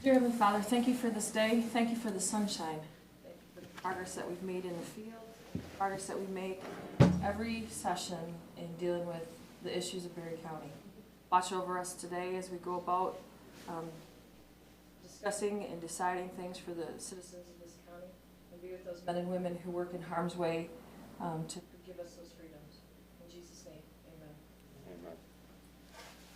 Dear Heavenly Father, thank you for this day. Thank you for the sunshine. Thank you for the progress that we've made in the field, the progress that we make every session in dealing with the issues of Berry County. Watch over us today as we go about discussing and deciding things for the citizens of this county, and be with those men and women who work in harm's way to give us those freedoms. In Jesus' name, amen.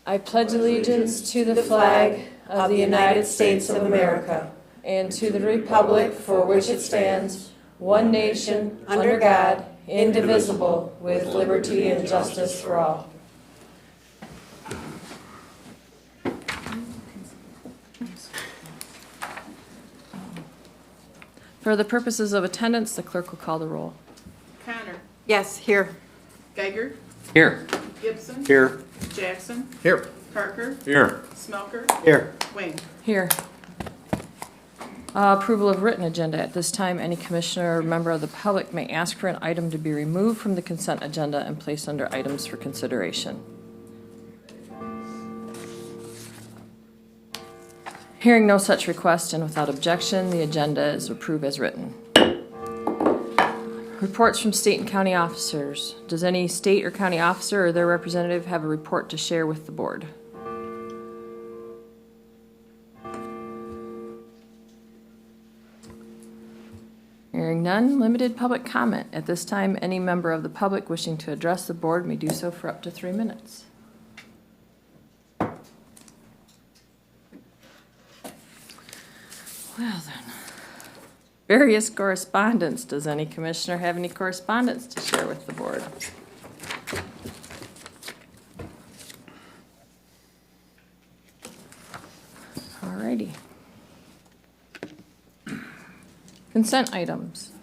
I pledge allegiance to the flag of the United States of America and to the republic for which it stands, one nation, under God, indivisible, with liberty and justice for all. For the purposes of attendance, the clerk will call the roll. Connor. Yes, here. Geiger. Here. Gibson. Here. Jackson. Here. Parker. Here. Smelker. Here. Wayne. Here. Approval of written agenda. At this time, any commissioner or member of the public may ask for an item to be removed from the consent agenda and placed under items for consideration. Hearing no such request and without objection, the agenda is approved as written. Reports from state and county officers. Does any state or county officer or their representative have a report to share with the board? Hearing none, limited public comment. At this time, any member of the public wishing to address the board may do so for up to 3 minutes. Well then, various correspondence. Does any commissioner have any correspondence to share with the board? Alrighty. Consent items.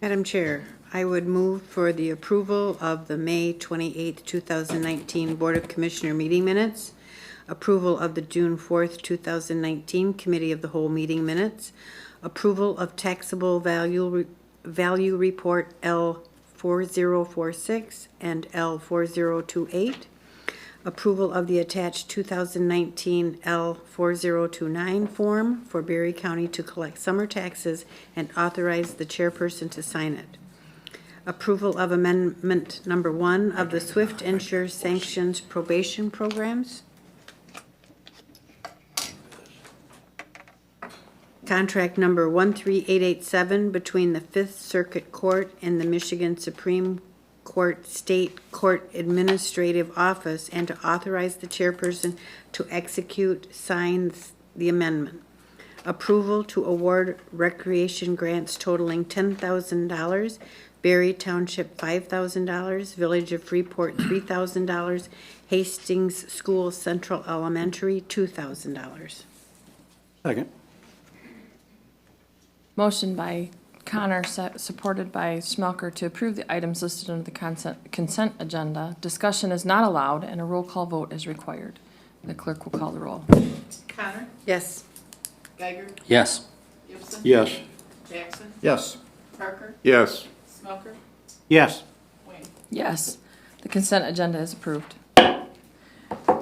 Madam Chair, I would move for the approval of the May 28, 2019 Board of Commissioner meeting minutes, approval of the June 4th, 2019 Committee of the Whole meeting minutes, approval of taxable value report L4046 and L4028, approval of the attached 2019 L4029 form for Berry County to collect summer taxes and authorize the chairperson to sign it. Approval of amendment number 1 of the Swift Insure sanctioned probation programs. Contract number 13887 between the Fifth Circuit Court and the Michigan Supreme Court State Court Administrative Office, and to authorize the chairperson to execute, sign the amendment. Approval to award recreation grants totaling $10,000, Berry Township $5,000, Village of Freeport $3,000, Hastings School Central Elementary $2,000. Second. Motion by Connor, supported by Smelker, to approve the items listed under the consent agenda. Discussion is not allowed and a roll call vote is required. The clerk will call the roll. Connor. Yes. Geiger. Yes. Gibson. Yes. Jackson. Yes. Parker. Yes. Smelker. Yes. Wayne. Yes, the consent agenda is approved.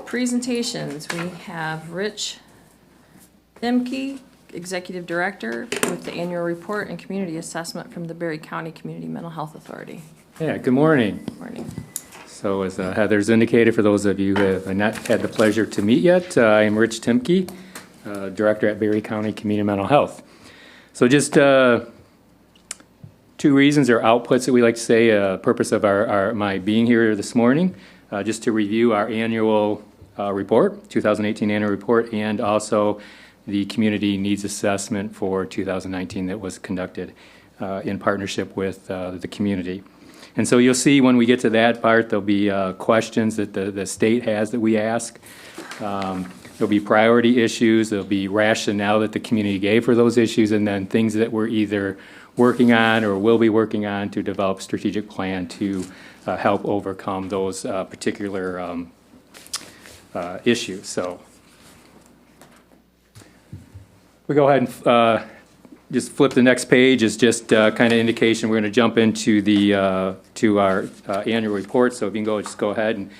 Presentations. We have Rich Thimke, Executive Director, with the annual report and community assessment from the Berry County Community Mental Health Authority. Yeah, good morning. Morning. So as Heather's indicated, for those of you who have not had the pleasure to meet yet, I am Rich Thimke, Director at Berry County Community Mental Health. So just 2 reasons or outputs that we like to say, purpose of my being here this morning, just to review our annual report, 2018 annual report, and also the community needs assessment for 2019 that was conducted in partnership with the community. And so you'll see when we get to that part, there'll be questions that the state has that we ask. There'll be priority issues, there'll be rationale that the community gave for those issues, and then things that we're either working on or will be working on to develop a strategic plan to help overcome those particular issues. So we go ahead and just flip the next page. Is just kind of indication. We're going to jump into the to our annual report. So if you can just go ahead and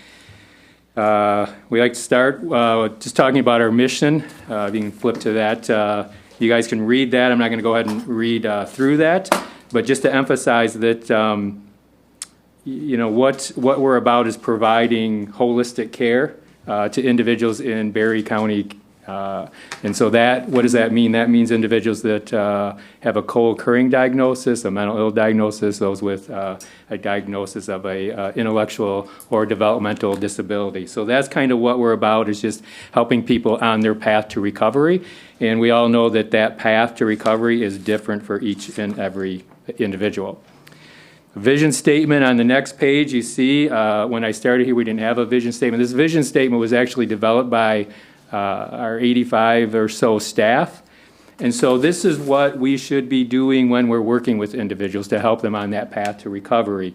We like to start just talking about our mission. If you can flip to that. You guys can read that. I'm not going to go ahead and read through that, but just to emphasize that, what we're about is providing holistic care to individuals in Berry County. And so what does that mean? That means individuals that have a co-occurring diagnosis, a mental ill diagnosis, those with a diagnosis of a intellectual or developmental disability. So that's kind of what we're about, is just helping people on their path to recovery. And we all know that that path to recovery is different for each and every individual. Vision statement on the next page, you see, when I started here, we didn't have a vision statement. This vision statement was actually developed by our 85 or so staff. And so this is what we should be doing when we're working with individuals to help them on that path to recovery.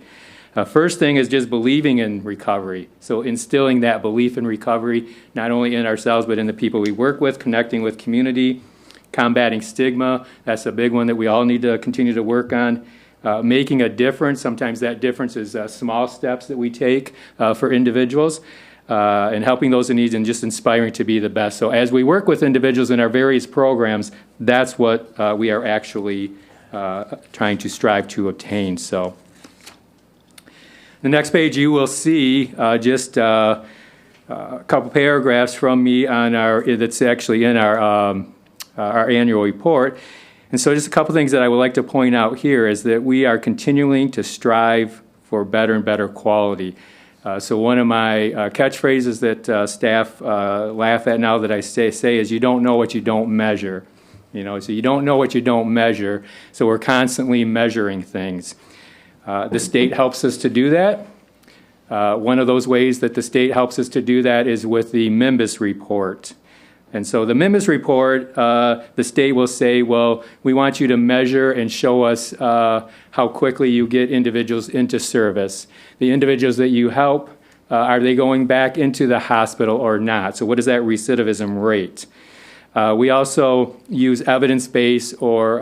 First thing is just believing in recovery. So instilling that belief in recovery, not only in ourselves, but in the people we work with, connecting with community, combating stigma. That's a big one that we all need to continue to work on. Making a difference. Sometimes that difference is small steps that we take for individuals. And helping those in need and just inspiring to be the best. So as we work with individuals in our various programs, that's what we are actually trying to strive to obtain. So the next page you will see just a couple paragraphs from me on that's actually in our annual report. And so just a couple things that I would like to point out here is that we are continuing to strive for better and better quality. So one of my catchphrases that staff laugh at now that I say is, you don't know what you don't measure. So you don't know what you don't measure. So we're constantly measuring things. The state helps us to do that. One of those ways that the state helps us to do that is with the MIMBUS report. And so the MIMBUS report, the state will say, well, we want you to measure and show us how quickly you get individuals into service. The individuals that you help, are they going back into the hospital or not? So what is that recidivism rate? We also use evidence-based or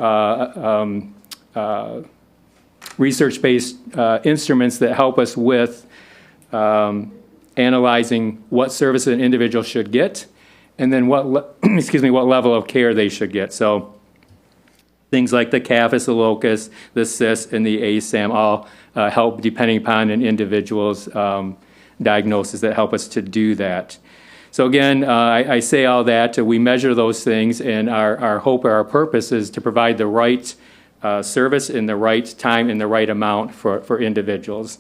research-based instruments that help us with analyzing what service an individual should get, and then what level of care they should get. So things like the CAFAS, the LOCUS, the CIS, and the ASAM all help depending upon an individual's diagnosis that help us to do that. So again, I say all that, we measure those things, and our hope or our purpose is to provide the right service in the right time in the right amount for individuals.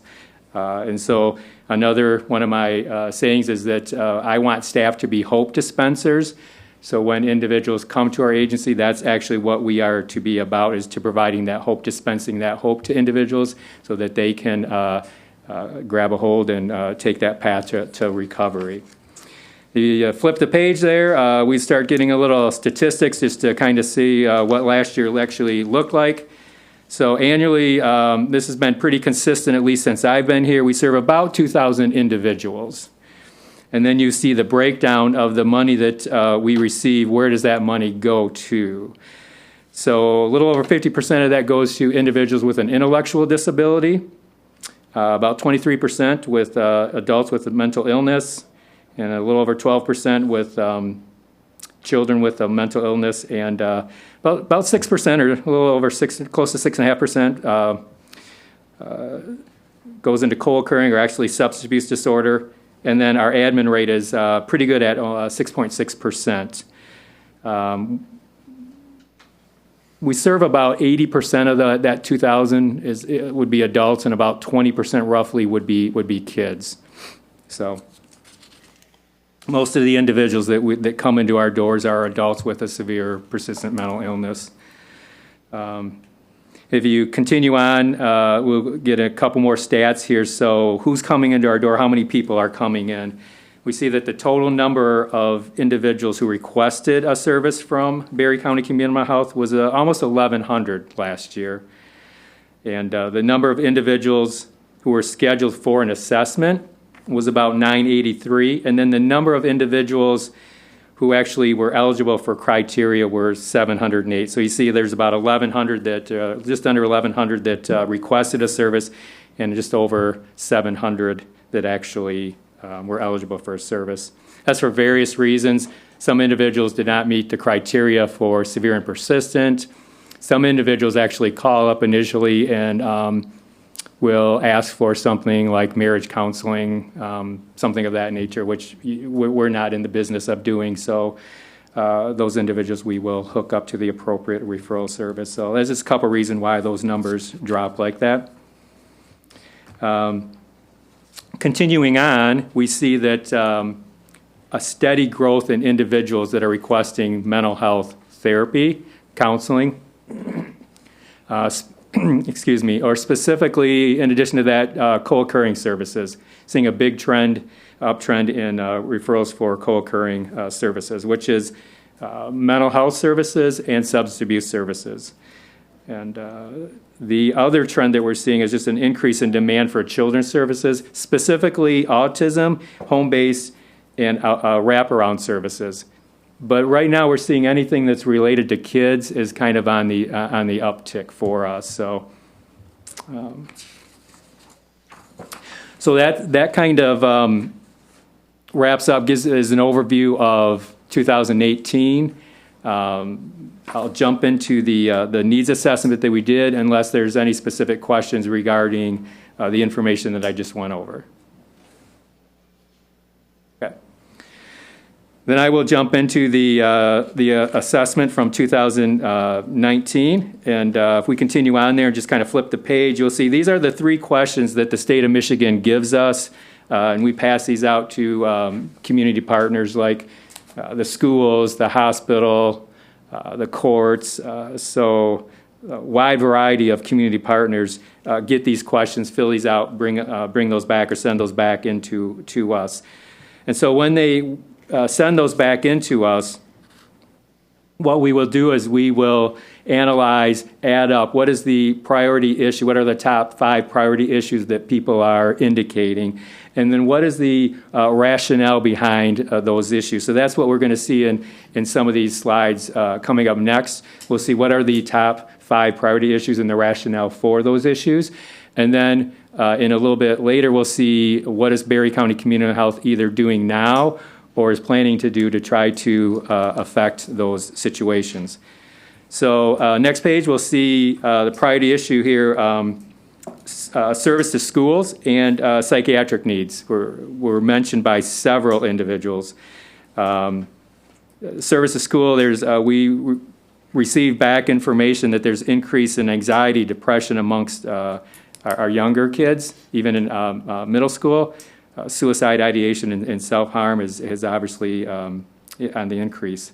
And so another one of my sayings is that I want staff to be hope dispensers. So when individuals come to our agency, that's actually what we are to be about, is to providing that hope, dispensing that hope to individuals so that they can grab a hold and take that path to recovery. You flip the page there, we start getting a little statistics just to kind of see what last year actually looked like. So annually, this has been pretty consistent, at least since I've been here. We serve about 2,000 individuals. And then you see the breakdown of the money that we receive. Where does that money go to? So a little over 50% of that goes to individuals with an intellectual disability, about 23% with adults with a mental illness, and a little over 12% with children with a mental illness, and about 6%, or a little over 6, close to 6.5%, goes into co-occurring or actually substance abuse disorder. And then our admin rate is pretty good at 6.6%. We serve about 80% of that 2,000 would be adults, and about 20% roughly would be kids. So most of the individuals that come into our doors are adults with a severe persistent mental illness. If you continue on, we'll get a couple more stats here. So who's coming into our door? How many people are coming in? We see that the total number of individuals who requested a service from Berry County Community Mental Health was almost 1,100 last year. And the number of individuals who were scheduled for an assessment was about 983. And then the number of individuals who actually were eligible for criteria were 708. So you see there's about 1,100 that, just under 1,100 that requested a service, and just over 700 that actually were eligible for service. That's for various reasons. Some individuals did not meet the criteria for severe and persistent. Some individuals actually call up initially and will ask for something like marriage counseling, something of that nature, which we're not in the business of doing. So those individuals we will hook up to the appropriate referral service. So there's just a couple reasons why those numbers drop like that. Continuing on, we see that a steady growth in individuals that are requesting mental health therapy, counseling, excuse me, or specifically, in addition to that, co-occurring services. Seeing a big uptrend in referrals for co-occurring services, which is mental health services and substance abuse services. And the other trend that we're seeing is just an increase in demand for children's services, specifically autism, home-based, and wraparound services. But right now, we're seeing anything that's related to kids is kind of on the uptick for us. So, that kind of wraps up, is an overview of 2018. I'll jump into the needs assessment that we did, unless there's any specific questions regarding the information that I just went over. Okay. Then I will jump into the assessment from 2019. And if we continue on there and just kind of flip the page, you'll see these are the 3 questions that the state of Michigan gives us. And we pass these out to community partners like the schools, the hospital, the courts. So a wide variety of community partners get these questions, fill these out, bring those back or send those back to us. And so when they send those back into us, what we will do is we will analyze, add up, what is the priority issue, what are the top 5 priority issues that people are indicating, and then what is the rationale behind those issues. So that's what we're going to see in some of these slides coming up next. We'll see what are the top 5 priority issues and the rationale for those issues. And then in a little bit later, we'll see what is Barry County Community Health either doing now or is planning to do to try to affect those situations. So next page, we'll see the priority issue here, service to schools and psychiatric needs were mentioned by several individuals. Service to school, we received back information that there's increase in anxiety, depression amongst our younger kids, even in middle school. Suicide ideation and self-harm is obviously on the increase.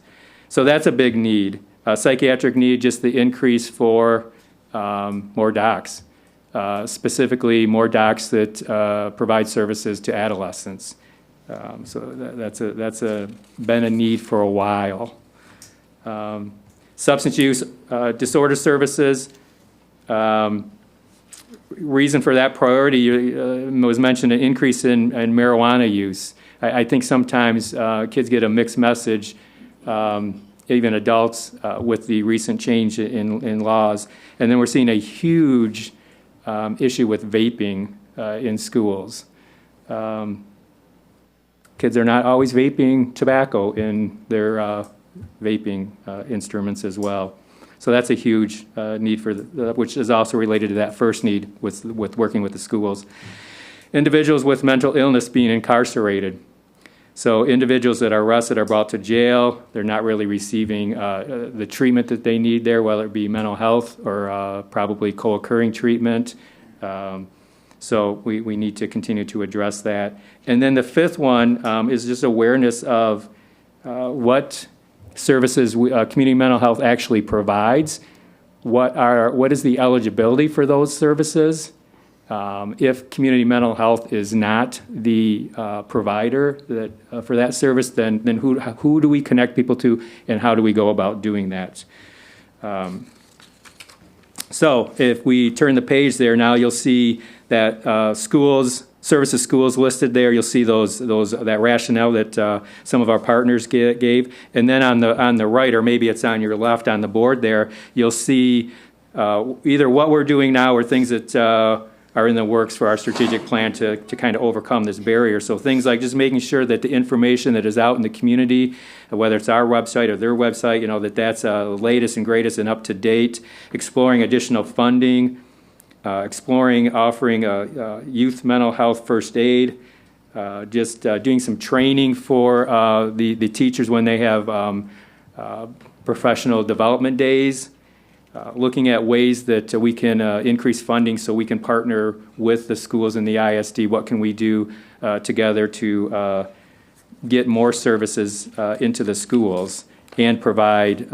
So that's a big need. Psychiatric need, just the increase for more docs, specifically more docs that provide services to adolescents. So that's been a need for a while. Substance use disorder services. Reason for that priority was mentioned, an increase in marijuana use. I think sometimes kids get a mixed message, even adults, with the recent change in laws. And then we're seeing a huge issue with vaping in schools. Kids are not always vaping tobacco in their vaping instruments as well. So that's a huge need for which is also related to that first need with working with the schools. Individuals with mental illness being incarcerated. So individuals that are arrested are brought to jail. They're not really receiving the treatment that they need there, whether it be mental health or probably co-occurring treatment. So we need to continue to address that. And then the 5th one is just awareness of what services community mental health actually provides. What is the eligibility for those services? If community mental health is not the provider for that service, then who do we connect people to, and how do we go about doing that? So if we turn the page there, now you'll see that services schools listed there. You'll see that rationale that some of our partners gave, and then on the right, or maybe it's on your left on the board there, you'll see either what we're doing now or things that are are in the works for our strategic plan to kind of overcome this barrier. So things like just making sure that the information that is out in the community, whether it's our website or their website, that's the latest and greatest and up to date, exploring additional funding, exploring offering youth mental health first aid, just doing some training for the teachers when they have professional development days, looking at ways that we can increase funding so we can partner with the schools in the ISD. What can we do together to get more services into the schools and provide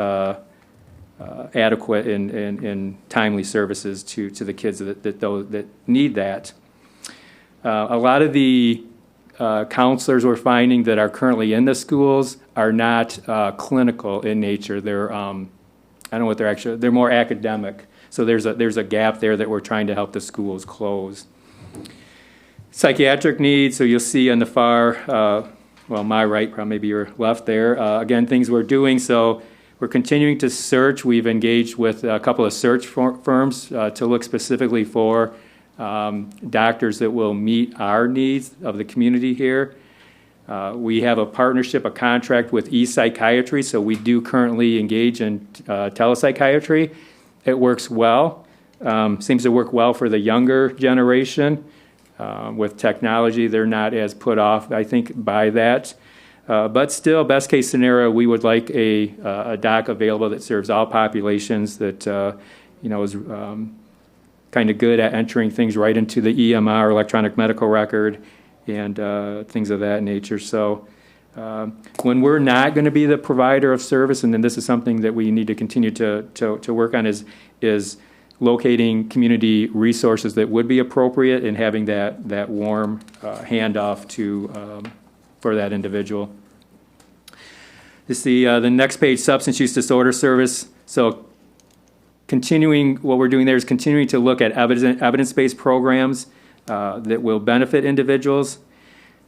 adequate and timely services to the kids that need that. A lot of the counselors we're finding that are currently in the schools are not clinical in nature. They're I don't know what they're more academic. So there's a gap there that we're trying to help the schools close. Psychiatric needs, so you'll see on the far, my right, probably maybe your left there. Again, things we're doing. So we're continuing to search. We've engaged with a couple of search firms to look specifically for doctors that will meet our needs of the community here. We have a partnership, a contract with ePsychiatry, so we do currently engage in telepsychiatry. It works well, seems to work well for the younger generation. With technology, they're not as put off, I think, by that. But still, best case scenario, we would like a doc available that serves all populations, that is kind of good at entering things right into the EMR, electronic medical record, and things of that nature. So when we're not going to be the provider of service, and then this is something that we need to continue to work on, is locating community resources that would be appropriate and having that warm handoff for that individual. This is the next page, substance use disorder service. So continuing, what we're doing there is continuing to look at evidence-based programs that will benefit individuals.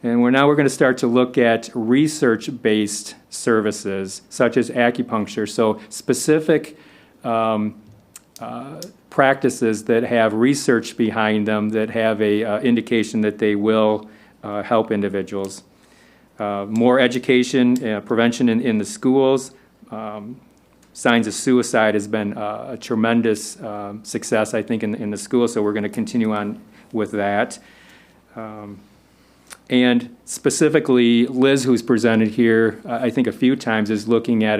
And we're going to start to look at research-based services, such as acupuncture. So specific practices that have research behind them, that have a indication that they will help individuals. More education, prevention in the schools. Signs of suicide has been a tremendous success, I think, in the schools, so we're going to continue on with that. And specifically, Liz, who's presented here, I think a few times, is looking at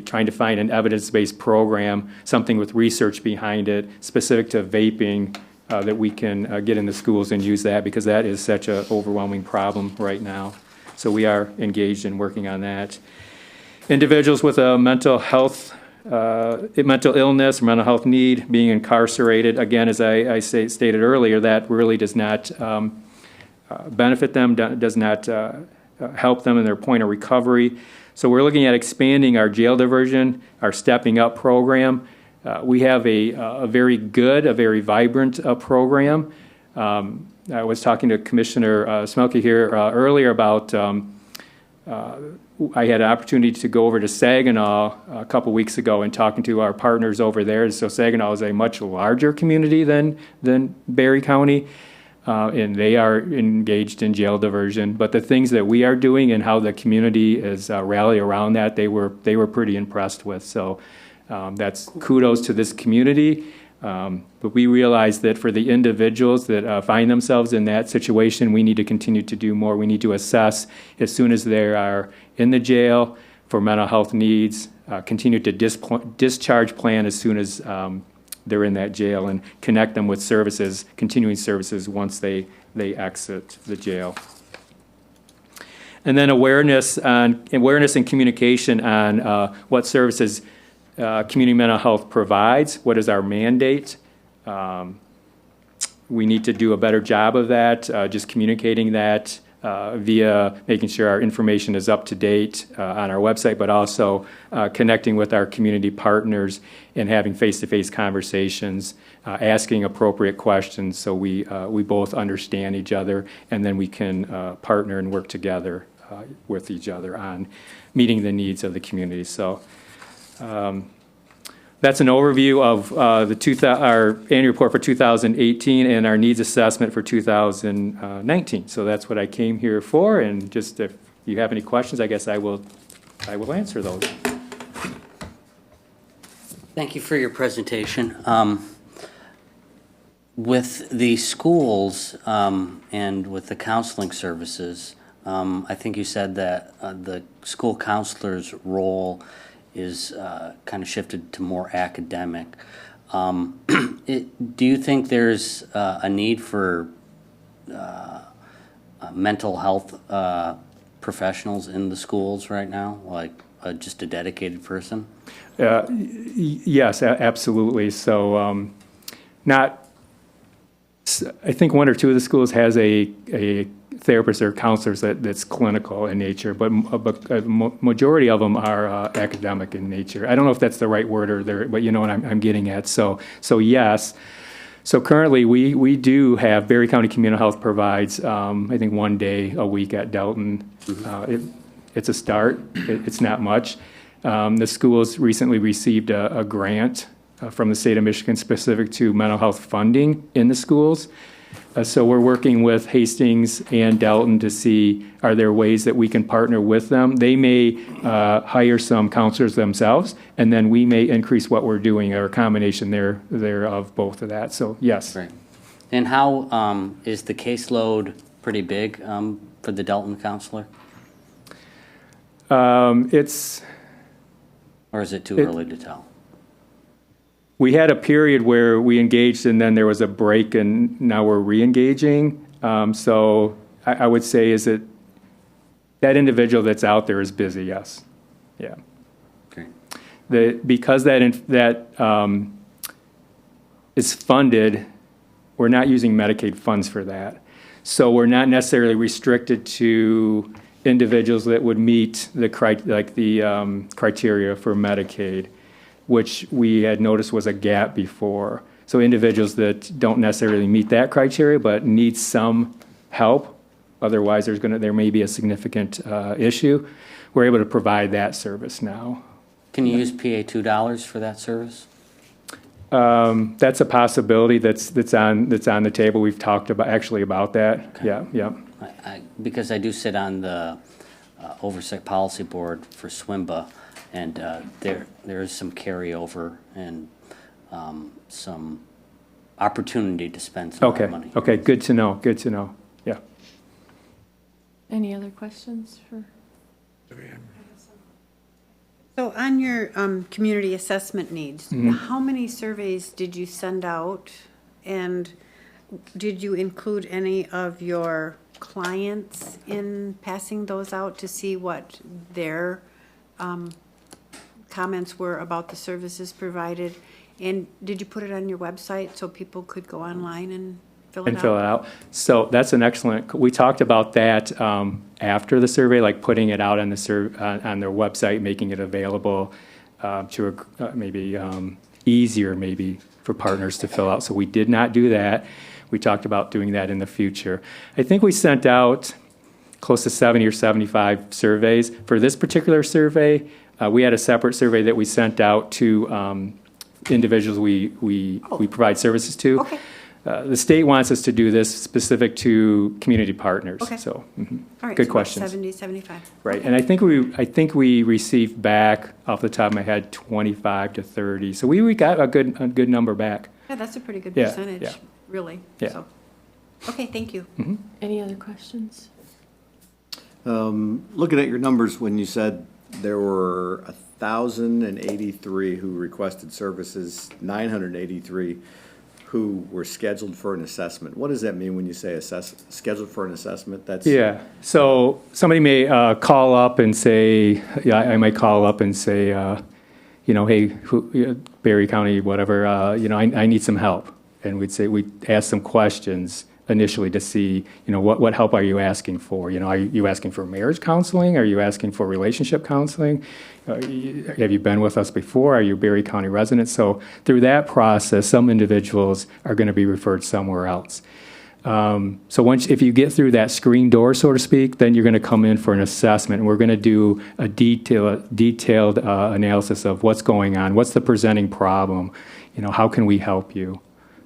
trying to find an evidence-based program, something with research behind it, specific to vaping, that we can get in the schools and use that, because that is such an overwhelming problem right now. So we are engaged in working on that. Individuals with a mental illness or mental health need, being incarcerated, again, as I stated earlier, that really does not benefit them, does not help them in their point of recovery. So we're looking at expanding our jail diversion, our Stepping Up program. We have a very good, a very vibrant program. I was talking to Commissioner Smelke here earlier about I had an opportunity to go over to Saginaw a couple weeks ago and talking to our partners over there. So Saginaw is a much larger community than Barry County, and they are engaged in jail diversion. But the things that we are doing and how the community is rallying around that, they were pretty impressed with. So that's kudos to this community. But we realize that for the individuals that find themselves in that situation, we need to continue to do more. We need to assess as soon as they are in the jail for mental health needs, continue to discharge plan as soon as they're in that jail, and connect them with services, continuing services once they exit the jail. And then awareness and communication on what services community mental health provides. What is our mandate? We need to do a better job of that, just communicating that via making sure our information is up to date on our website, but also connecting with our community partners and having face-to-face conversations, asking appropriate questions so we both understand each other, and then we can partner and work together with each other on meeting the needs of the community. So the that's an overview of our annual report for 2018 and our needs assessment for 2019. So that's what I came here for, and just if you have any questions, I guess I will answer those. Thank you for your presentation. With the schools and with the counseling services, I think you said that the school counselor's role is kind of shifted to more academic. Do you think there's a need for mental health professionals in the schools right now, like just a dedicated person? Yes, absolutely. So I think one or two of the schools has a therapist or counselors that's clinical in nature, but a majority of them are academic in nature. I don't know if that's the right word but you know what I'm getting at. So yes. So currently we do have, Berry County Communal Health provides, I think 1 day a week at Delton. It's a start. It's not much. The schools recently received a grant from the state of Michigan specific to mental health funding in the schools. So we're working with Hastings and Delton to see, are there ways that we can partner with them? They may hire some counselors themselves, and then we may increase what we're doing, or a combination there of both of that. So yes. Right. And how is the caseload pretty big for the Delton counselor? It's... Or is it too early to tell? We had a period where we engaged, and then there was a break, and now we're re-engaging. So I would say is that individual that's out there is busy, yes. Yeah. Okay. Because that is funded, we're not using Medicaid funds for that. So we're not necessarily restricted to individuals that would meet the criteria for Medicaid, which we had noticed was a gap before. So individuals that don't necessarily meet that criteria but need some help, otherwise there may be a significant issue, we're able to provide that service now. Can you use PA $2 for that service? That's a possibility that's on the table. We've talked about that. Okay. Yeah. Because I do sit on the Oversight Policy Board for SWIMBA, and there is some carryover and some opportunity to spend some more money. Okay, good to know. Yeah. Any other questions for? So on your community assessment needs, how many surveys did you send out? And did you include any of your clients in passing those out to see what their comments were about the services provided? And did you put it on your website so people could go online and fill it out? So that's an excellent, we talked about that after the survey, like putting it out on on their website, making it available to maybe easier maybe for partners to fill out. So we did not do that. We talked about doing that in the future. I think we sent out close to 70 or 75 surveys. For this particular survey, we had a separate survey that we sent out to individuals we provide services to. Okay. The state wants us to do this specific to community partners. Okay. So, All right, good so questions. 70, 75. Right, and I think we received back off the top of my head 25 to 30. So we got a good number back. Yeah, that's a pretty good Yeah, percentage, yeah. really. Yeah. So. Okay, thank you. Any other questions? Looking at your numbers, when you said there were 1,083 who requested services, 983 who were scheduled for an assessment. What does that mean when you say scheduled for an assessment? That's Yeah, so somebody may call up and say, I might call up and say, hey, Berry County, whatever, I need some help. And we'd ask some questions initially to see, what help are you asking for? Are you asking for marriage counseling? Are you asking for relationship counseling? Have you been with us before? Are you a Berry County resident? So through that process, some individuals are going to be referred somewhere else. So if you get through that screen door, so to speak, then you're going to come in for an assessment, and we're going to do a detailed analysis of what's going on, what's the presenting problem, how can we help you?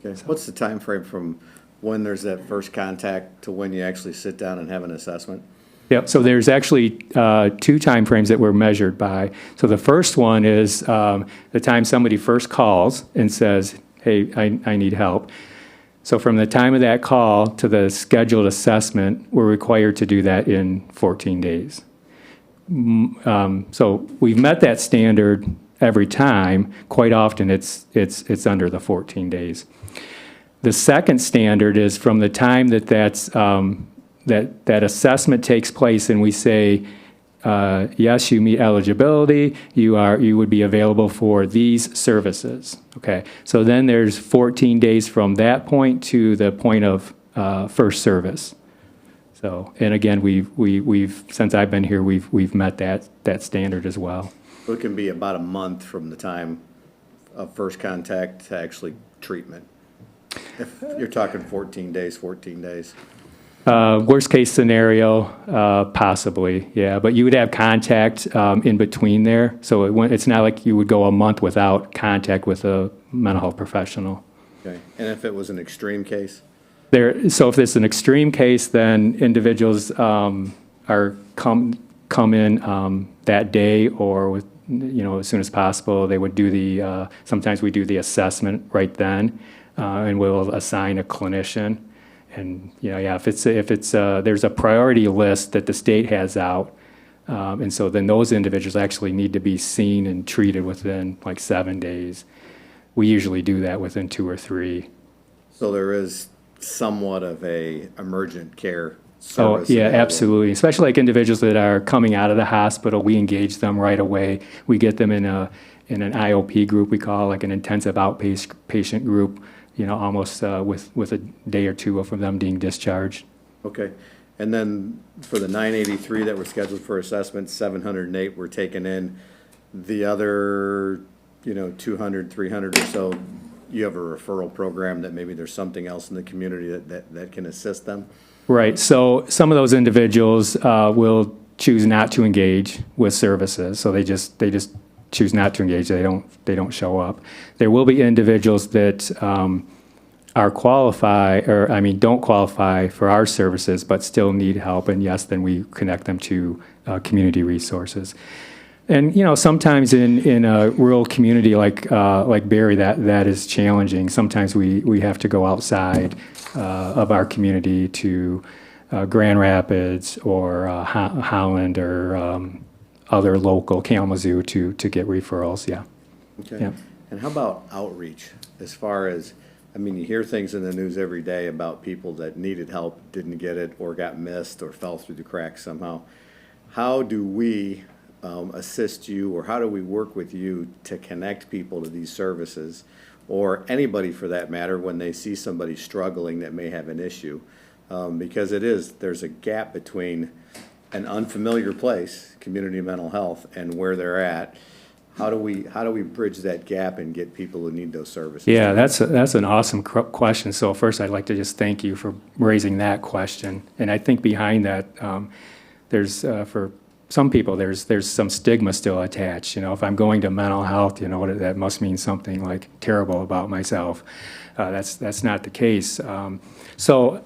Okay. What's the time frame from when there's that first contact to when you actually sit down and have an assessment? Yep, so there's actually 2 timeframes that we're measured by. So the first one is the time somebody first calls and says, hey, I need help. So from the time of that call to the scheduled assessment, we're required to do that in 14 days. So we've met that standard every time. Quite often it's under the 14 days. The second standard is from the time that that assessment takes place and we say, yes, you meet eligibility, you would be available for these services. Okay, so then there's 14 days from that point to the point of first service. So, and again, we've since I've been here, we've met that standard as well. So it can be about a month from the time of first contact to actually treatment. If you're talking 14 days. Worst case scenario, possibly, yeah. But you would have contact in between there, so it's not like you would go a month without contact with a mental health professional. Okay. And if it was an extreme case? So if it's an extreme case, then individuals come in that day or with as soon as possible. They would do sometimes we do the assessment right then, and we'll assign a clinician. And if it's there's a priority list that the state has out, and so then those individuals actually need to be seen and treated within like 7 days. We usually do that within 2 or 3. So there is somewhat of a emergent care Oh, service. yeah, available. absolutely. Especially like individuals that are coming out of the hospital, we engage them right away. We get them in an IOP group, we call like an intensive outpatient group, almost with a day or 2 from them being discharged. Okay. And then for the 983 that were scheduled for assessment, 708 were taken in. The other, 200, 300 or so, you have a referral program that maybe there's something else in the community that can assist them? Right. So some of those individuals will choose not to engage with services. So they just choose not to engage. They don't show up. There will be individuals that are don't qualify for our services, but still need help. And yes, then we connect them to community resources. And sometimes in a rural community like Barry, that is challenging. Sometimes we have to go outside of our community to Grand Rapids or Holland or other local Kalamazoo to get referrals. Yeah. Okay. Yeah. And how about outreach? As far as, you hear things in the news every day about people that needed help, didn't get it, or got missed, or fell through the cracks somehow. How do we assist you, or how do we work with you to connect people to these services, or anybody for that matter, when they see somebody struggling that may have an issue? Because there's a gap between an unfamiliar place, community mental health, and where they're at. How do we bridge that gap and get people who need those services? Yeah, that's an awesome question. So first, I'd like to just thank you for raising that question. And I think behind that, there's for some people, there's some stigma still attached. If I'm going to mental health, that must mean something like terrible about myself. That's not the case. So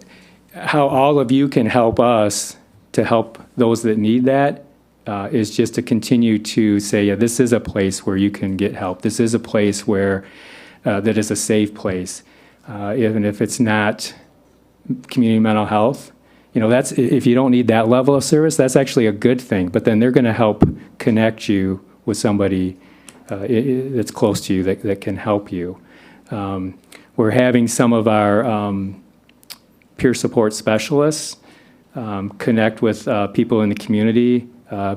how all of you can help us to help those that need that is just to continue to say, yeah, this is a place where you can get help. This is a place where that is a safe place. Even if it's not community mental health, that's, if you don't need that level of service, that's actually a good thing. But then they're going to help connect you with somebody that's close to you that can help you. We're having some of our peer support specialists connect with people in the community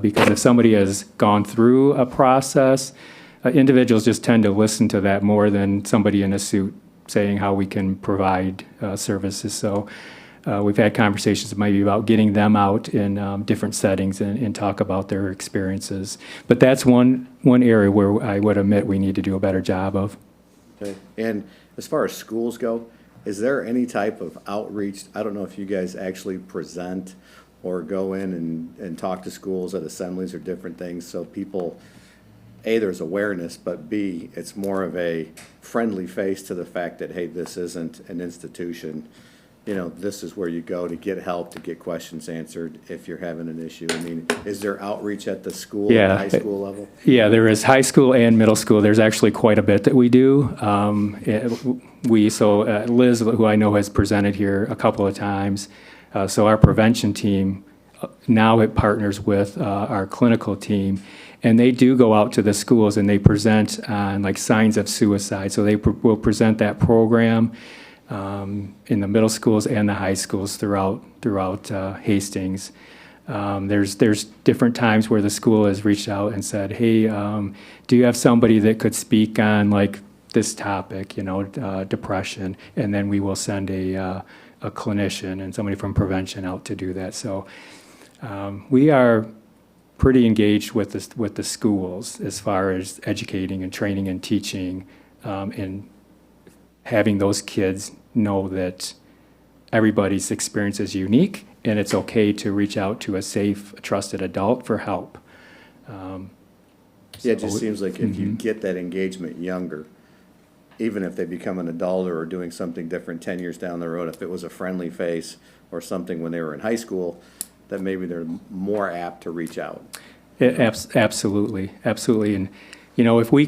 because if somebody has gone through a process, individuals just tend to listen to that more than somebody in a suit saying how we can provide services. So we've had conversations maybe about getting them out in different settings and talk about their experiences. But that's one area where I would admit we need to do a better job of. Okay. And as far as schools go, is there any type of outreach? I don't know if you guys actually present or go in and talk to schools at assemblies or different things, so people, A, there's awareness, but B, it's more of a friendly face to the fact that, hey, this isn't an institution. You know, this is where you go to get help, to get questions answered if you're having an issue. I mean, is there outreach at the school, Yeah. high school level? Yeah, there is high school and middle school. There's actually quite a bit that we do. Liz, who I know has presented here a couple of times, so our prevention team, now it partners with our clinical team, and they do go out to the schools and they present on like signs of suicide. So they will present that program in the middle schools and the high schools throughout Hastings. There's different times where the school has reached out and said, hey, do you have somebody that could speak on like this topic, depression? And then we will send a clinician and somebody from prevention out to do that. So we are pretty engaged with the schools as far as educating and training and teaching, and having those kids know that everybody's experience is unique and it's okay to reach out to a safe, trusted adult for help. Yeah, it just seems like if you get that engagement younger, even if they become an adult or are doing something different 10 years down the road, if it was a friendly face or something when they were in high school, that maybe they're more apt to reach out. Absolutely. And, if we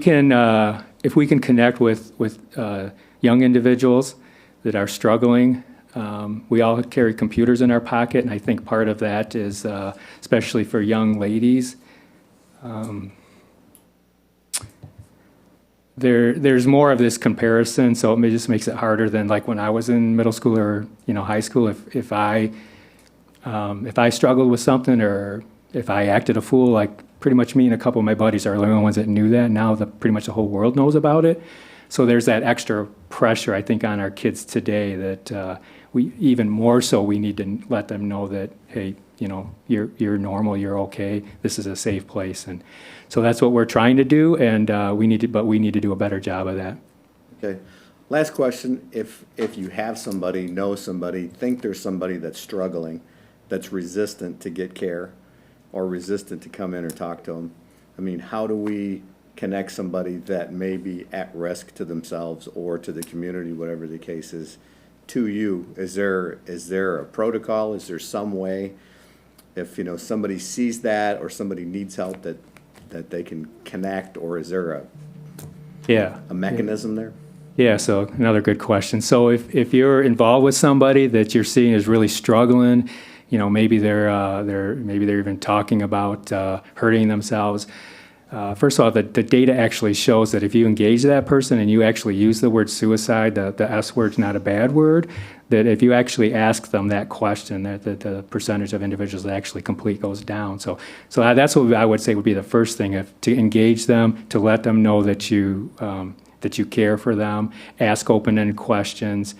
can connect with young individuals that are struggling, we all carry computers in our pocket, and I think part of that is, especially for young ladies, there's more of this comparison, so it just makes it harder than like when I was in middle school or high school. If I struggled with something or if I acted a fool, like pretty much me and a couple of my buddies are the only ones that knew that. Now pretty much the whole world knows about it. So there's that extra pressure, I think, on our kids today that we even more so we need to let them know that, hey, you're normal, you're okay. This is a safe place, and so that's what we're trying to do, and we need to do a better job of that. Okay. Last question: if you have somebody, know somebody, think there's somebody that's struggling, that's resistant to get care, or resistant to come in or talk to them, I mean, how do we connect somebody that may be at risk to themselves or to the community, whatever the case is, to you? Is there a protocol? Is there some way, if somebody sees that or somebody needs help, that they can connect, or is there a mechanism there? Yeah, so another good question. So if you're involved with somebody that you're seeing is really struggling, maybe they're even talking about hurting themselves. First of all, the data actually shows that if you engage that person and you actually use the word suicide, the S word's not a bad word, that if you actually ask them that question, that the percentage of individuals that actually complete goes down. So that's what I would say would be the first thing, to engage them, to let them know that you care for them, ask open-ended questions,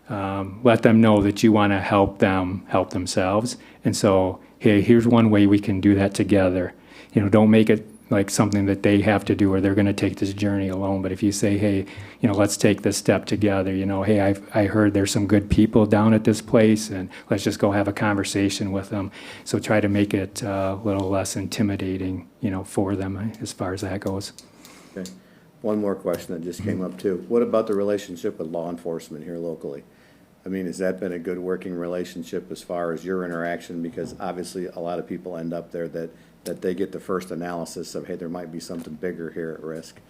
let them know that you want to help them help themselves. And so, hey, here's one way we can do that together. Don't make it like something that they have to do or they're going to take this journey alone. But if you say, hey, let's take this step together, hey, I heard there's some good people down at this place, and let's just go have a conversation with them. So try to make it a little less intimidating, for them as far as that goes. Okay. One more question that just came up too. What about the relationship with law enforcement here locally? I mean, has that been a good working relationship as far as your interaction? Because obviously a lot of people end up there that they get the first analysis of, hey, there might be something bigger here at risk,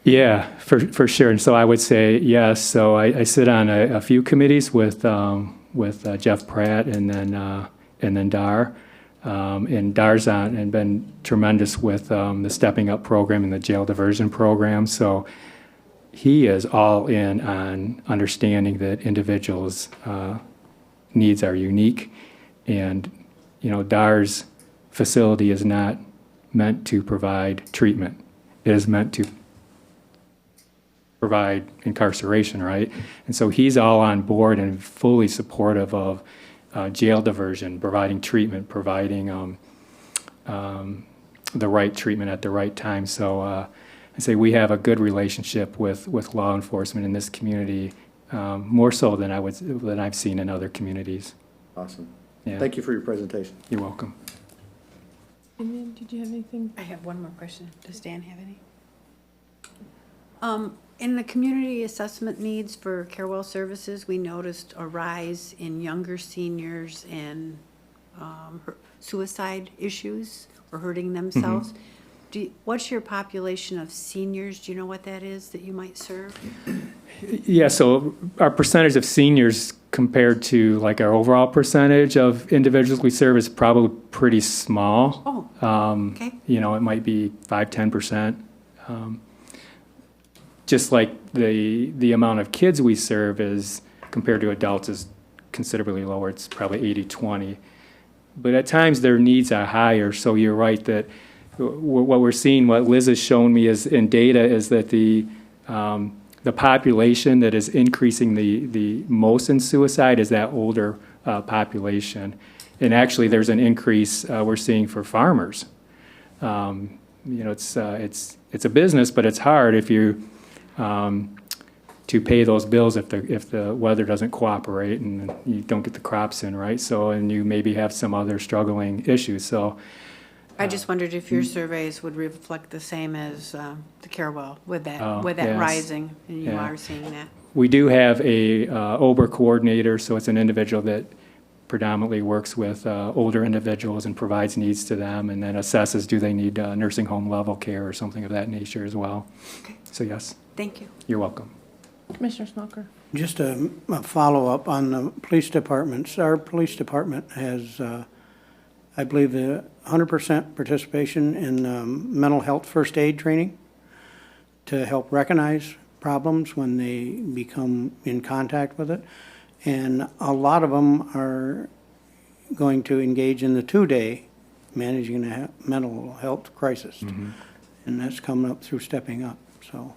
Yeah, for sure. And so I would say yes. So I sit on a few committees with Jeff Pratt and then Dar. And Dar's on and been tremendous with the Stepping Up program and the jail diversion program. So he is all in on understanding that individuals' needs are unique, and Dar's facility is not meant to provide treatment. It is meant to provide incarceration, right? And so he's all on board and fully supportive of jail diversion, providing treatment, providing the right treatment at the right time. So I say we have a good relationship with law enforcement in this community more so than I've seen in other communities. Awesome. Yeah. Thank you for your presentation. You're welcome. Did you have anything? I have one more question. Does Dan have any? In the community assessment needs for Carewell Services, we noticed a rise in younger seniors and suicide issues or hurting themselves. What's your population of seniors? Do you know what that is that you might serve? Yeah, so our percentage of seniors compared to like our overall percentage of individuals we serve is probably pretty small. Oh, okay. You know, it might be 5-10%. Just like the amount of kids we serve is compared to adults is considerably lower. It's probably 80-20. But at times their needs are higher. So you're right that what we're seeing, what Liz has shown me is in data, is that the population that is increasing the most in suicide is that older population. And actually, there's an increase we're seeing for farmers. You know, it's a business, but it's hard if you to pay those bills if the weather doesn't cooperate and you don't get the crops in, right? So, and you maybe have some other struggling issues. So, I just wondered if your surveys would reflect the same as the Carewell with that yes. rising, and you Yeah. are seeing that. we do have a OBER coordinator, so it's an individual that predominantly works with older individuals and provides needs to them, and then assesses do they need nursing home level care or something of that nature as well. Okay. So yes, Thank you. you're welcome. Commissioner Smucker. Just a follow-up on the police departments. Our police department has, I believe, 100% participation in mental health first aid training to help recognize problems when they become in contact with it. And a lot of them are going to engage in the 2-day managing a mental health crisis. And that's coming up through Stepping Up, so.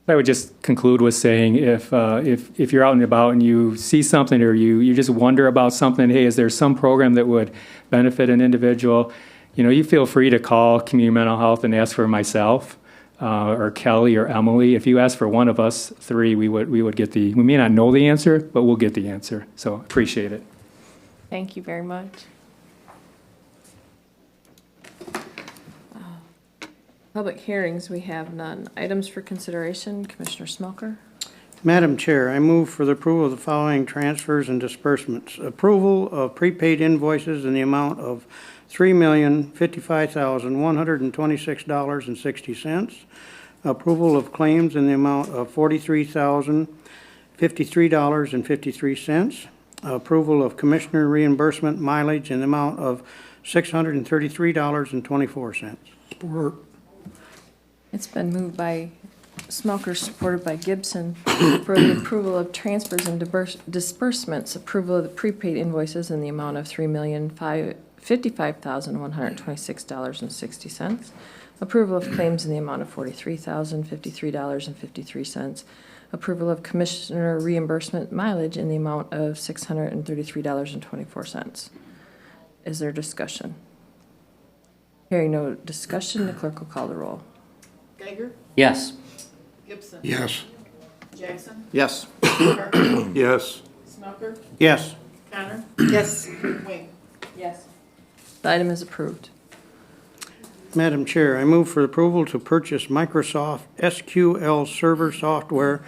I would just conclude with saying if you're out and about and you see something or you just wonder about something, hey, is there some program that would benefit an individual? You know, you feel free to call Community Mental Health and ask for myself or Kelly or Emily. If you ask for one of us three, we would get we may not know the answer, but we'll get the answer. So appreciate it. Thank you very much. Public hearings, we have none. Items for consideration, Commissioner Smucker. Madam Chair, I move for the approval of the following transfers and disbursements. Approval of prepaid invoices in the amount of $3,055,126.60. Approval of claims in the amount of $43,053.53. Approval of commissioner reimbursement mileage in the amount of $633.24. Support. It's been moved by Smucker, supported by Gibson, for the approval of transfers and disbursements. Approval of the prepaid invoices in the amount of $3,055,126.60. Approval of claims in the amount of $43,053.53. Approval of commissioner reimbursement mileage in the amount of $633.24. Is there discussion? Hearing no discussion, the clerk will call the roll. Geiger, Yes. Gibson. Yes. Jackson, Yes. Parker, Yes. Smucker, Yes. Connor, Yes. Wing. Yes. The item is approved. Madam Chair, I move for approval to purchase Microsoft SQL Server software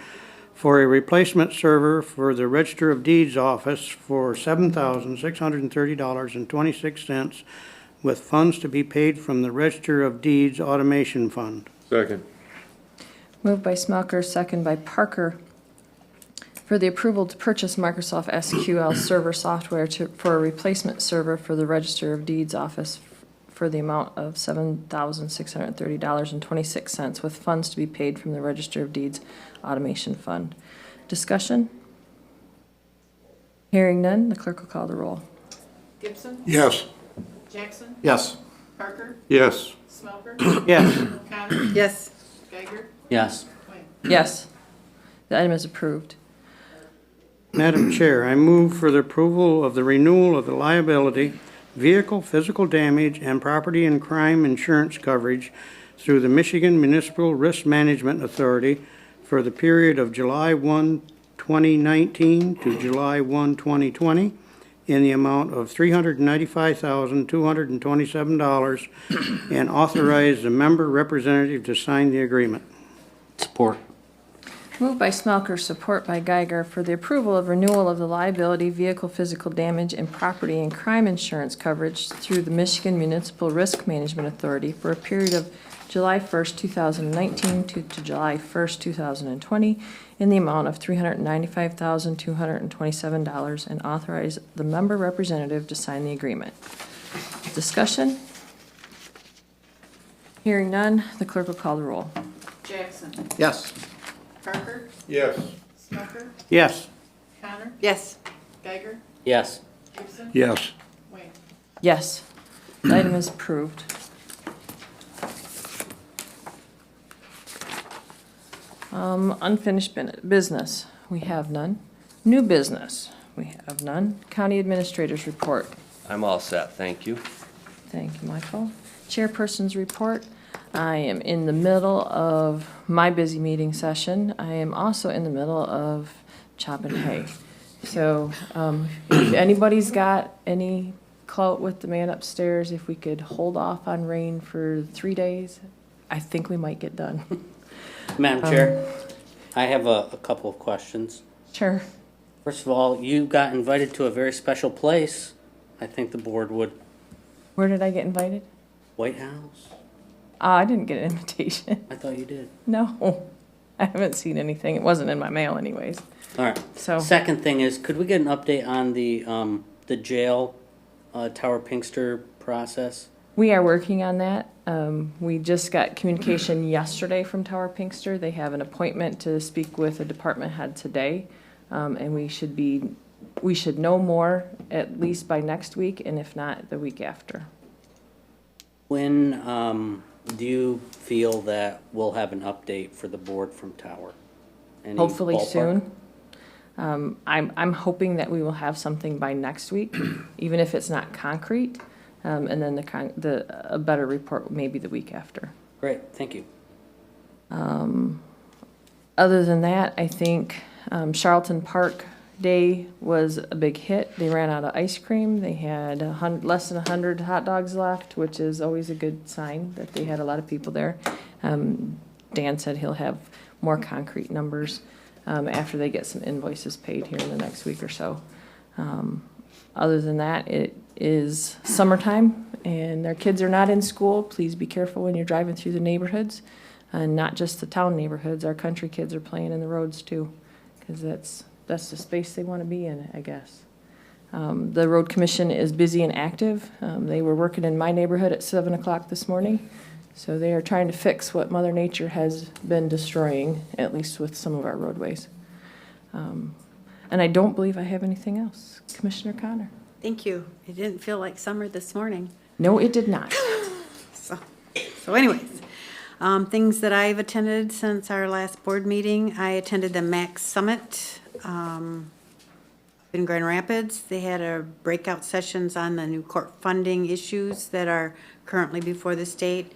for a replacement server for the Register of Deeds office for $7,630.26, with funds to be paid from the Register of Deeds Automation Fund. Second. Moved by Smucker, second by Parker, for the approval to purchase Microsoft SQL Server software for a replacement server for the Register of Deeds office for the amount of $7,630.26, with funds to be paid from the Register of Deeds Automation Fund. Discussion? Hearing none, the clerk will call the roll. Gibson, Yes. Jackson, Yes. Parker, Yes. Smucker, Yes. Connor, Yes. Geiger, Yes. Wing. Yes. The item is approved. Madam Chair, I move for the approval of the renewal of the liability, vehicle, physical damage, and property and crime insurance coverage through the Michigan Municipal Risk Management Authority for the period of July 1, 2019 to July 1, 2020 in the amount of $395,227 and authorize the member representative to sign the agreement. Support. Moved by Smelker, support by Geiger, for the approval of renewal of the liability, vehicle physical damage, and property and crime insurance coverage through the Michigan Municipal Risk Management Authority for a period of July 1st, 2019 to July 1st, 2020 in the amount of $395,227 and authorize the member representative to sign the agreement. Discussion? Hearing none, the clerk will call the roll. Jackson. Yes. Parker. Yes. Smelker. Yes. Connor. Yes. Geiger. Yes. Gibson. Yes. Wayne. Yes, the item is approved. Unfinished business, we have none. New business, we have none. County Administrator's Report. I'm all set, thank you. Thank you, Michael. Chairperson's Report. I am in the middle of my busy meeting session. I am also in the middle of chopping hay. So if anybody's got any clout with the man upstairs, if we could hold off on rain for 3 days, I think we might get done. Madam Chair, I have a couple of questions. Sure. First of all, you got invited to a very special place. I think the board would. Where did I get invited? White House? I didn't get an invitation. I thought you did. No, I haven't seen anything. It wasn't in my mail anyways. All right. So, Second thing is, could we get an update on the jail Tower Pinkster process? we are working on that. We just got communication yesterday from Tower Pinkster. They have an appointment to speak with a department head today. And we should know more at least by next week, and if not, the week after. When do you feel that we'll have an update for the board from Tower? Any Hopefully ballpark? soon. I'm hoping that we will have something by next week, even if it's not concrete. And then a better report maybe the week after. Great, thank you. Other than that, I think Charlton Park Day was a big hit. They ran out of ice cream. They had less than 100 hot dogs left, which is always a good sign that they had a lot of people there. Dan said he'll have more concrete numbers after they get some invoices paid here in the next week or so. Other than that, it is summertime and their kids are not in school. Please be careful when you're driving through the neighborhoods, and not just the town neighborhoods. Our country kids are playing in the roads too, because that's the space they want to be in, I guess. The road commission is busy and active. They were working in my neighborhood at 7 o'clock this morning, so they are trying to fix what Mother Nature has been destroying, at least with some of our roadways. And I don't believe I have anything else. Commissioner Connor? Thank you. It didn't feel like summer this morning. No, it did not. So anyways, things that I've attended since our last board meeting. I attended the MAX Summit in Grand Rapids. They had a breakout sessions on the new court funding issues that are currently before the state.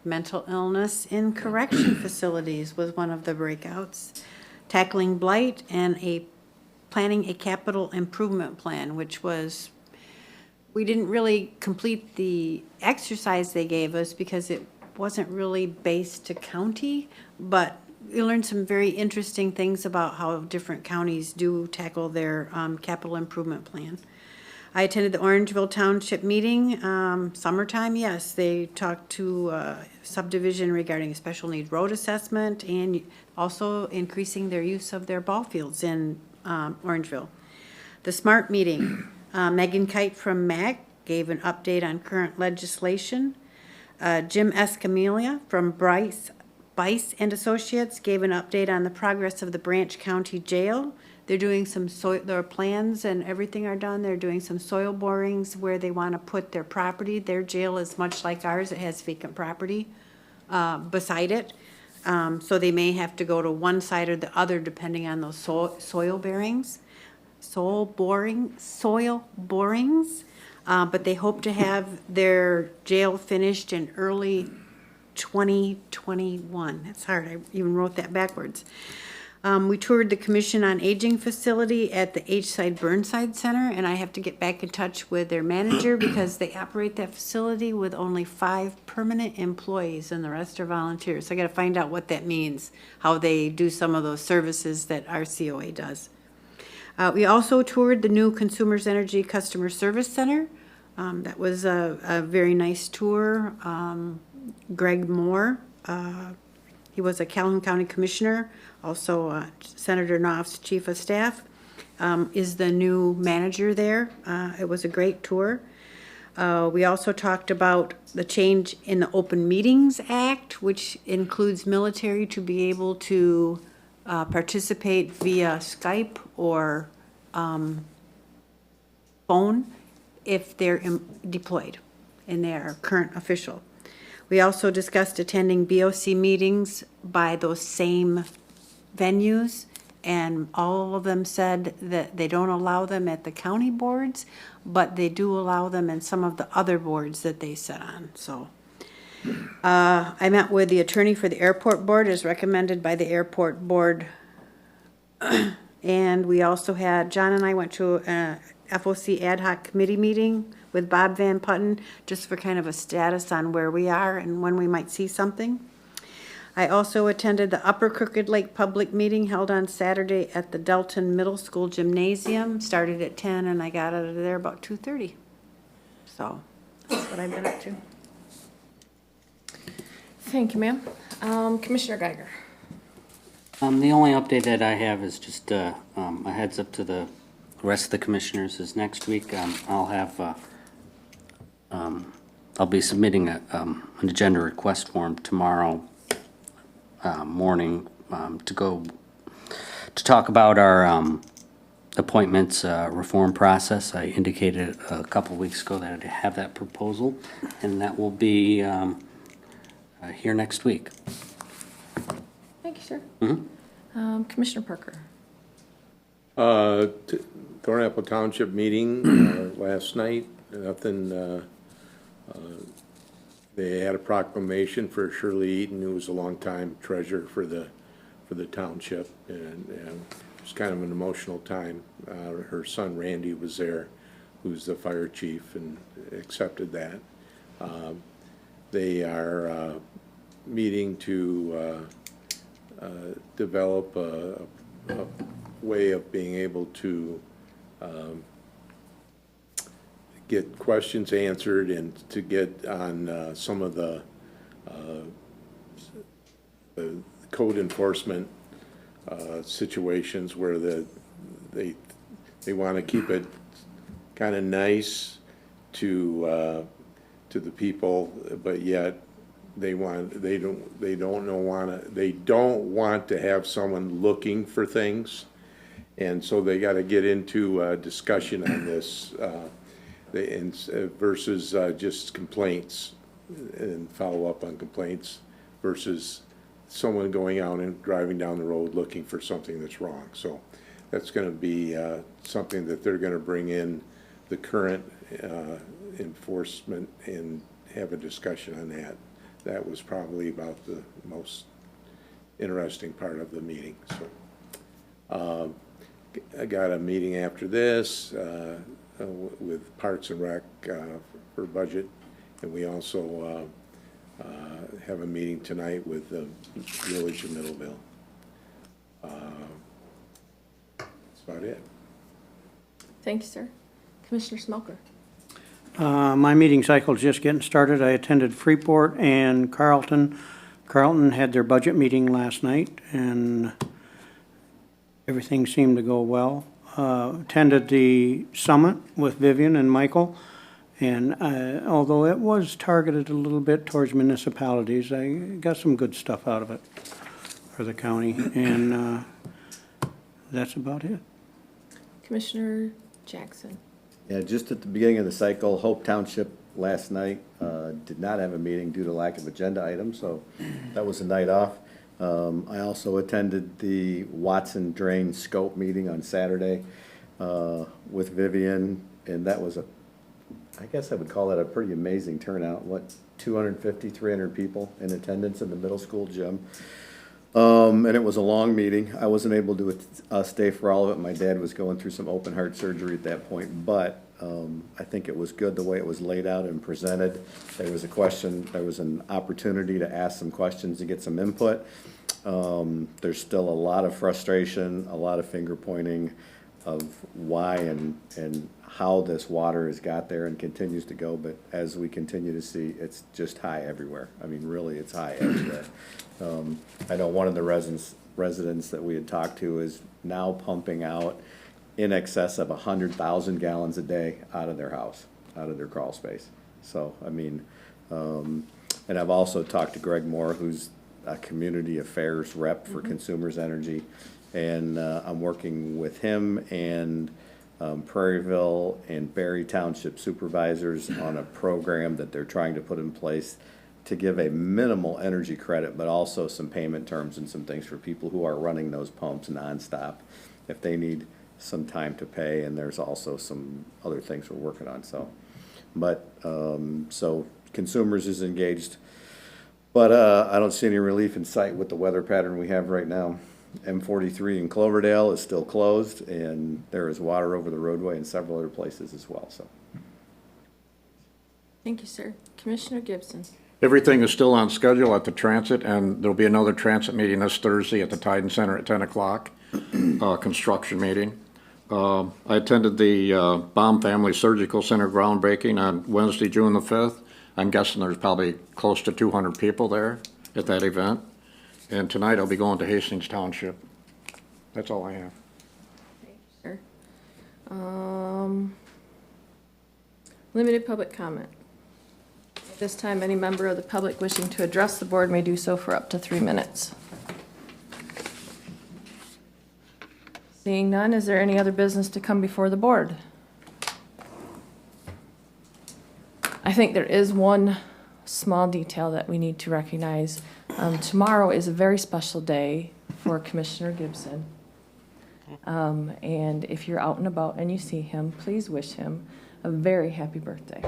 Mental illness in correction facilities was one of the breakouts. Tackling blight and planning a capital improvement plan, which was, we didn't really complete the exercise they gave us because it wasn't really based to county, but we learned some very interesting things about how different counties do tackle their capital improvement plan. I attended the Orangeville Township meeting, summertime, yes. They talked to subdivision regarding a special need road assessment and also increasing their use of their ball fields in Orangeville. The SMART meeting, Megan Kite from MAC gave an update on current legislation. Jim Escamilla from Bice and Associates gave an update on the progress of the Branch County Jail. They're doing some their plans and everything are done. They're doing some soil borings where they want to put their property. Their jail is much like ours. It has vacant property beside it. So they may have to go to one side or the other depending on those soil borings. But they hope to have their jail finished in early 2021. That's hard, I even wrote that backwards. We toured the Commission on Aging facility at the H-Side Burnside Center, and I have to get back in touch with their manager because they operate that facility with only 5 permanent employees and the rest are volunteers. So I gotta find out what that means, how they do some of those services that our COA does. We also toured the new Consumers Energy Customer Service Center. That was a very nice tour. Greg Moore, he was a Calhoun County Commissioner, also Senator Knopf's Chief of Staff, is the new manager there. It was a great tour. We also talked about the change in the Open Meetings Act, which includes military to be able to participate via Skype or phone if they're deployed and they are current official. We also discussed attending BOC meetings by those same venues, and all of them said that they don't allow them at the county boards, but they do allow them in some of the other boards that they sit on, so. I met with the attorney for the airport board as recommended by the airport board. And we also had, John and I went to a FOC ad hoc committee meeting with Bob Van Putten, just for kind of a status on where we are and when we might see something. I also attended the Upper Crooked Lake public meeting held on Saturday at the Delton Middle School Gymnasium. Started at 10 and I got out of there about 2:30. So that's what I've been up to. Thank you, ma'am. Commissioner Geiger. The only update that I have is just a heads up to the rest of the commissioners is next week. I'll be submitting an agenda request form tomorrow morning to talk about our appointments reform process. I indicated a couple weeks ago that I'd have that proposal, and that will be here next week. Thank you, sir. Mm-hmm. Commissioner Parker. Thornapple Township meeting last night. Nothing. They had a proclamation for Shirley Eaton, who was a longtime treasurer for the township, and it was kind of an emotional time. Her son Randy was there, who's the fire chief, and accepted that. They are meeting to develop a way of being able to get questions answered and to get on some of the code enforcement situations where they want to keep it kind of nice to the people, but yet they don't want to have someone looking for things, and so they got to get into a discussion on this versus just complaints and follow up on complaints versus someone going out and driving down the road looking for something that's wrong. So that's going to be something that they're going to bring in the current enforcement and have a discussion on that. That was probably about the most interesting part of the meeting. So I got a meeting after this with Parks and Rec for budget, and we also have a meeting tonight with the Village of Middleville. That's about it. Thank you, sir. Commissioner Smoker. My meeting cycle is just getting started. I attended Freeport and Carlton. Carlton had their budget meeting last night, and everything seemed to go well. Attended the summit with Vivian and Michael, and although it was targeted a little bit towards municipalities, I got some good stuff out of it for the county, and that's about it. Commissioner Jackson. Yeah, just at the beginning of the cycle, Hope Township last night did not have a meeting due to lack of agenda items, so that was a night off. I also attended the Watson Drain Scope meeting on Saturday with Vivian, and that was a I guess I would call that a pretty amazing turnout. What, 250, 300 people in attendance in the middle school gym. And it was a long meeting. I wasn't able to stay for all of it. My dad was going through some open heart surgery at that point, but I think it was good the way it was laid out and presented. There was an opportunity to ask some questions and get some input. There's still a lot of frustration, a lot of finger pointing of why and how this water has got there and continues to go, but as we continue to see, it's just high everywhere. I mean, really, it's high everywhere. I know one of the residents that we had talked to is now pumping out in excess of 100,000 gallons a day out of their house, out of their crawl space. So, I mean, and I've also talked to Greg Moore, who's a community affairs rep for Consumers Energy, and I'm working with him and Prairieville and Berry Township supervisors on a program that they're trying to put in place to give a minimal energy credit, but also some payment terms and some things for people who are running those pumps nonstop if they need some time to pay, and there's also some other things we're working on, so. But, so Consumers is engaged, but I don't see any relief in sight with the weather pattern we have right now. M43 in Cloverdale is still closed, and there is water over the roadway in several other places as well, so. Thank you, sir. Commissioner Gibson. Everything is still on schedule at the transit, and there'll be another transit meeting this Thursday at the Titan Center at 10 o'clock, construction meeting. I attended the Baum Family Surgical Center groundbreaking on Wednesday, June the 5th. I'm guessing there's probably close to 200 people there at that event. And tonight I'll be going to Hastings Township. That's all I have. Thank you, sir. Limited public comment. At this time, any member of the public wishing to address the board may do so for up to 3 minutes. Seeing none, is there any other business to come before the board? I think there is one small detail that we need to recognize. Tomorrow is a very special day for Commissioner Gibson. And if you're out and about and you see him, please wish him a very happy birthday.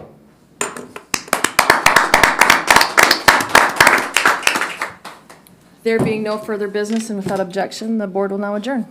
There being no further business and without objection, the board will now adjourn.